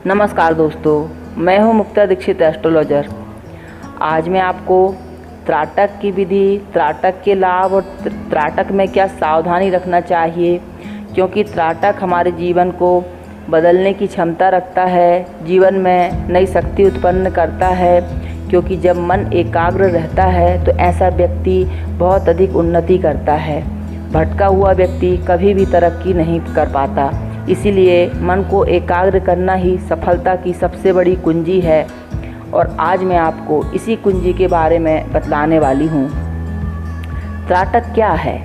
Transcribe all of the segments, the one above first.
नमस्कार दोस्तों, मैं हूं मुक्ता दीक्षित एस्ट्रोलॉजर। आज मैं आपको त्राटक की विधि, त्राटक के लाभ और त्राटक में क्या सावधानी रखना चाहिए, क्योंकि त्राटक हमारे जीवन को बदलने की क्षमता रखता है, जीवन में नई शक्ति उत्पन्न करता है। क्योंकि जब मन एकाग्र रहता है तो ऐसा व्यक्ति बहुत अधिक उन्नति करता है। भटका हुआ व्यक्ति कभी भी तरक्की नहीं कर पाता। इसीलिए मन को एकाग्र करना ही सफलता की सबसे बड़ी कुंजी है। और आज मैं आपको इसी कुंजी के बारे में बतलाने वाली हूँ। त्राटक क्या है?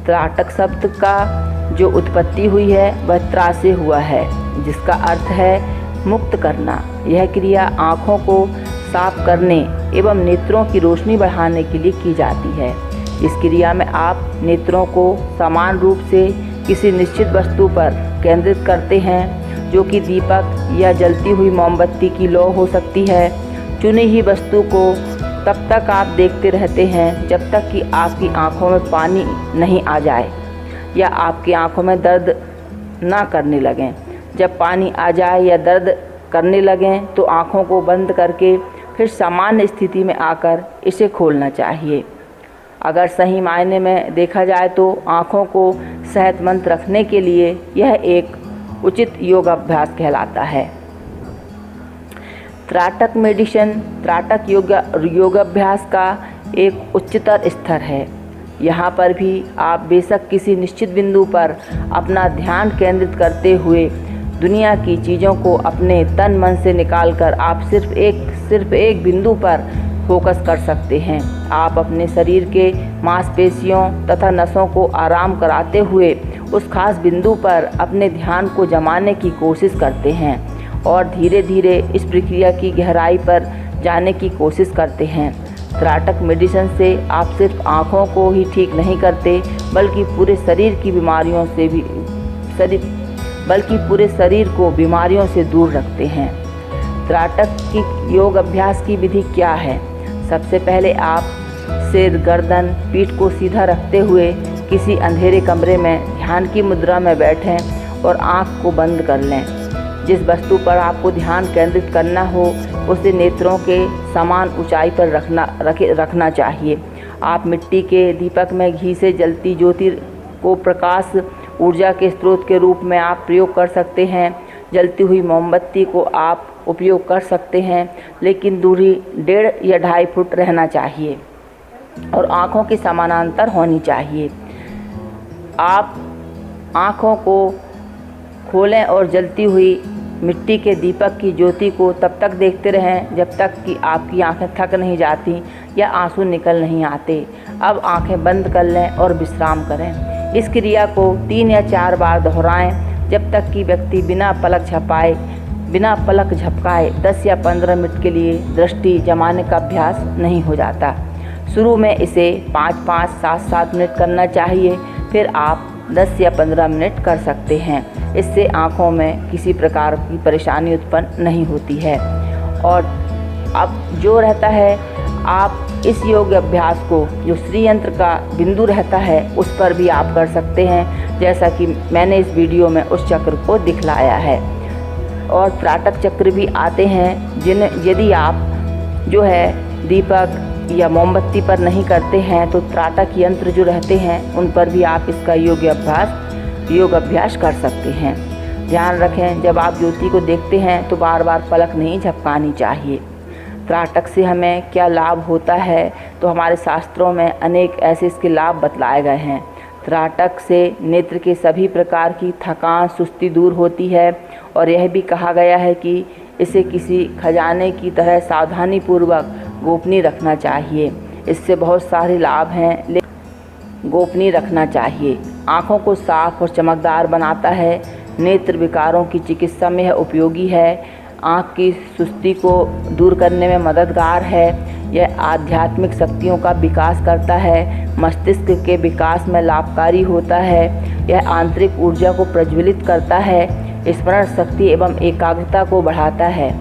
त्राटक शब्द का जो उत्पत्ति हुई है वह त्रा से हुआ है, जिसका अर्थ है मुक्त करना। यह क्रिया आँखों को साफ करने एवं नेत्रों की रोशनी बढ़ाने के लिए की जाती है। इस क्रिया में आप नेत्रों को समान रूप से किसी निश्चित वस्तु पर केंद्रित करते हैं, जो कि दीपक या जलती हुई मोमबत्ती की लौ हो सकती है। चुनी हुई वस्तु को तब तक आप देखते रहते हैं जब तक कि आपकी आंखों में पानी नहीं आ जाए या आपकी आंखों में दर्द ना करने लगें। जब पानी आ जाए या दर्द करने लगें तो आंखों को बंद करके फिर सामान्य स्थिति में आकर इसे खोलना चाहिए। अगर सही मायने में देखा जाए तो आँखों को सेहतमंद रखने के लिए यह एक उचित योगाभ्यास कहलाता है। त्राटक मेडिटेशन, त्राटक योगाभ्यास का एक उच्चतर स्तर है। यहाँ पर भी आप बेशक किसी निश्चित बिंदु पर अपना ध्यान केंद्रित करते हुए दुनिया की चीज़ों को अपने तन मन से निकालकर आप सिर्फ एक बिंदु पर फोकस कर सकते हैं। आप अपने शरीर के मांसपेशियों तथा नसों को आराम कराते हुए उस खास बिंदु पर अपने ध्यान को जमाने की कोशिश करते हैं और धीरे धीरे इस प्रक्रिया की गहराई पर जाने की कोशिश करते हैं। त्राटक मेडिटेशन से आप सिर्फ आँखों को ही ठीक नहीं करते, बल्कि पूरे शरीर को बीमारियों से दूर रखते हैं। त्राटक की योग अभ्यास की विधि क्या है? सबसे पहले आप सिर, गर्दन, पीठ को सीधा रखते हुए किसी अंधेरे कमरे में ध्यान की मुद्रा में बैठें और आँख को बंद कर लें। जिस वस्तु पर आपको ध्यान केंद्रित करना हो उसे नेत्रों के समान ऊंचाई पर रखना चाहिए। आप मिट्टी के दीपक में घी से जलती ज्योति को प्रकाश ऊर्जा के स्रोत के रूप में आप प्रयोग कर सकते हैं। जलती हुई मोमबत्ती को आप उपयोग कर सकते हैं, लेकिन दूरी 1.5 या 2.5 फुट रहना चाहिए और आँखों के समानांतर होनी चाहिए। आप आँखों को खोलें और जलती हुई मिट्टी के दीपक की ज्योति को तब तक देखते रहें जब तक कि आपकी आँखें थक नहीं जाती या आंसू निकल नहीं आते। अब आँखें बंद कर लें और विश्राम करें। इस क्रिया को 3 या 4 बार दोहराएं जब तक कि व्यक्ति बिना पलक झपकाए 10 या 15 मिनट के लिए दृष्टि जमाने का अभ्यास नहीं हो जाता। शुरू में इसे 5-5, 7-7 मिनट करना चाहिए, फिर आप 10 या 15 मिनट कर सकते हैं। इससे आँखों में किसी प्रकार की परेशानी उत्पन्न नहीं होती है। और अब जो रहता है, आप इस योग अभ्यास को जो श्री यंत्र का बिंदु रहता है उस पर भी आप कर सकते हैं, जैसा कि मैंने इस वीडियो में उस चक्र को दिखलाया है। और त्राटक चक्र भी आते हैं यदि आप जो है दीपक या मोमबत्ती पर नहीं करते हैं तो त्राटक यंत्र जो रहते हैं उन पर भी आप इसका योग अभ्यास कर सकते हैं। ध्यान रखें, जब आप ज्योति को देखते हैं तो बार बार पलक नहीं झपकानी चाहिए। त्राटक से हमें क्या लाभ होता है, तो हमारे शास्त्रों में अनेक ऐसे इसके लाभ बतलाए गए हैं। त्राटक से नेत्र के सभी प्रकार की थकान, सुस्ती दूर होती है और यह भी कहा गया है कि इसे किसी खजाने की तरह सावधानीपूर्वक गोपनीय रखना चाहिए। इससे बहुत सारे लाभ हैं, लेकिन गोपनीय रखना चाहिए। आँखों को साफ और चमकदार बनाता है। नेत्र विकारों की चिकित्सा में यह उपयोगी है। आँख की सुस्ती को दूर करने में मददगार है। यह आध्यात्मिक शक्तियों का विकास करता है। मस्तिष्क के विकास में लाभकारी होता है। यह आंतरिक ऊर्जा को प्रज्वलित करता है, स्मरण शक्ति एवं एकाग्रता को बढ़ाता है।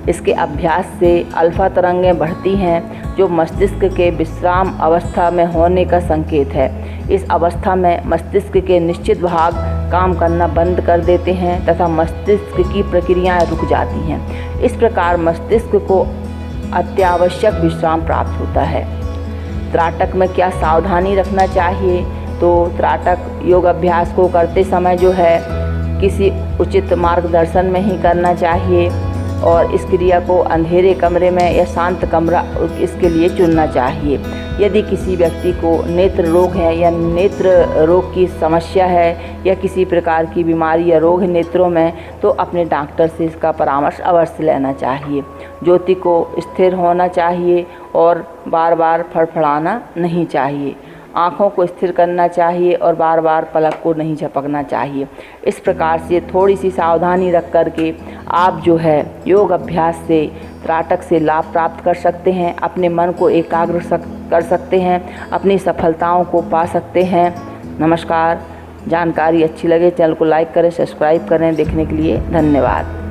इसके अभ्यास से अल्फा तरंगें बढ़ती हैं, जो मस्तिष्क के विश्राम अवस्था में होने का संकेत है। इस अवस्था में मस्तिष्क के निश्चित भाग काम करना बंद कर देते हैं तथा मस्तिष्क की प्रक्रियाएं रुक जाती हैं। इस प्रकार मस्तिष्क को अत्यावश्यक विश्राम प्राप्त होता है। त्राटक में क्या सावधानी रखना चाहिए? तो त्राटक योग अभ्यास को करते समय जो है किसी उचित मार्गदर्शन में ही करना चाहिए और इस क्रिया को अंधेरे कमरे में या शांत कमरा इसके लिए चुनना चाहिए। यदि किसी व्यक्ति को नेत्र रोग है या नेत्र रोग की समस्या है या किसी प्रकार की बीमारी या रोग है नेत्रों में, तो अपने डॉक्टर से इसका परामर्श अवश्य लेना चाहिए। ज्योति को स्थिर होना चाहिए और बार बार फड़फड़ाना नहीं चाहिए। आँखों को स्थिर करना चाहिए और बार बार पलक को नहीं झपकना चाहिए। इस प्रकार से थोड़ी सी सावधानी रख कर के आप जो है योग अभ्यास से त्राटक से लाभ प्राप्त कर सकते हैं, अपने मन को एकाग्र कर सकते हैं, अपनी सफलताओं को पा सकते हैं। नमस्कार। जानकारी अच्छी लगे चैनल को लाइक करें, सब्सक्राइब करें। देखने के लिए धन्यवाद।